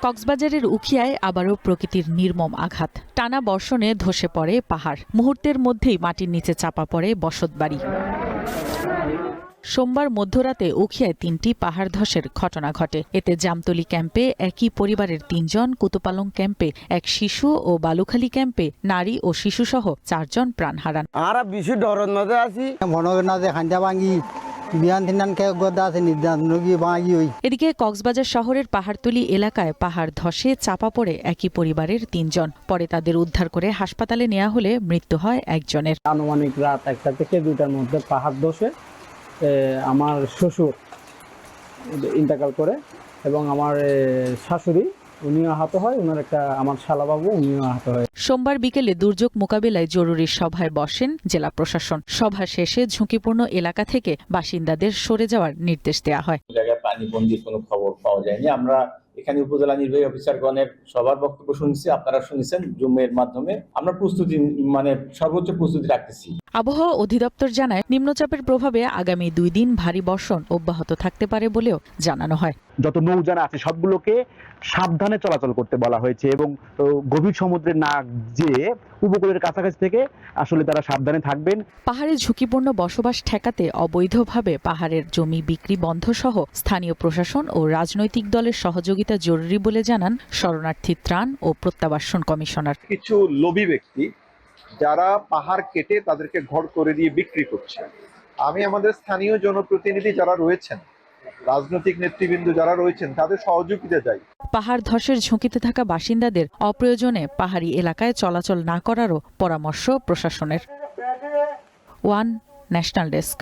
কক্সবাজারের উখিয়ায় আবারও প্রকৃতির নির্মম আঘাত। টানা বর্ষণে ধসে পড়ে পাহাড়, মুহূর্তের মধ্যেই মাটির নিচে চাপা পড়ে বসতবাড়ি। সোমবার মধ্যরাতে উখিয়ায় ৩টি পাহাড় ধসের ঘটনা ঘটে। এতে জামতলী ক্যাম্পে একই পরিবারের ৩ জন, কুতুপালং ক্যাম্পে এক শিশু ও বালুখালী ক্যাম্পে নারী ও শিশুসহ ৪ জন প্রাণ হারান। এদিকে কক্সবাজার শহরের পাহাড়তলী এলাকায় পাহাড় ধসে চাপা পড়ে একই পরিবারের ৩ জন। পরে তাদের উদ্ধার করে হাসপাতালে নেওয়া হলে মৃত্যু হয় একজনের। আনুমানিক রাত 1টা থেকে 2টার মধ্যে পাহাড় ধসে আমার শ্বশুর ইন্তেকাল করে এবং আমার শাশুড়ি উনিও আহত হয়, ওনার আমার শালাবাবু উনিও আহত হয়। সোমবার বিকেলে দুর্যোগ মোকাবিলায় জরুরি সভায় বসেন জেলা প্রশাসন। সভা শেষে ঝুঁকিপূর্ণ এলাকা থেকে বাসিন্দাদের সরে যাওয়ার নির্দেশ দেওয়া হয়। জায়গায় পানিবন্দির কোনো খবর পাওয়া যায়নি। আমরা এখানে উপজেলা নির্বাহী অফিসারগণের সবার বক্তব্য শুনছি, আপনারা শুনেছেন জুমের মাধ্যমে। আমরা প্রস্তুতি সর্বোচ্চ প্রস্তুতি রাখতেছি। আবহাওয়া অধিদপ্তর জানায় নিম্নচাপের প্রভাবে আগামী 2 দিন ভারী বর্ষণ অব্যাহত থাকতে পারে বলেও জানানো হয়। যত নৌযান আছে সবগুলোকে সাবধানে চলাচল করতে বলা হয়েছে এবং গভীর সমুদ্রে না যেয়ে উপকূলের কাছাকাছি থেকে আসলে তারা সাবধানে থাকবেন। পাহাড়ে ঝুঁকিপূর্ণ বসবাস ঠেকাতে অবৈধভাবে পাহাড়ের জমি বিক্রি বন্ধ সহ স্থানীয় প্রশাসন ও রাজনৈতিক দলের সহযোগিতা জরুরি বলে জানান শরণার্থী ত্রাণ ও প্রত্যাবাসন কমিশনার। কিছু লোভী ব্যক্তি যারা পাহাড় কেটে তাদেরকে ঘর করে দিয়ে বিক্রি করছে, আমি আমাদের স্থানীয় জনপ্রতিনিধি যারা রয়েছেন, রাজনৈতিক নেতৃবৃন্দ যারা রয়েছেন তাদের সহযোগিতা চাই। পাহাড় ধসের ঝুঁকিতে থাকা বাসিন্দাদের অপ্রয়োজনে পাহাড়ি এলাকায় চলাচল না করারও পরামর্শ প্রশাসনের। One national desk.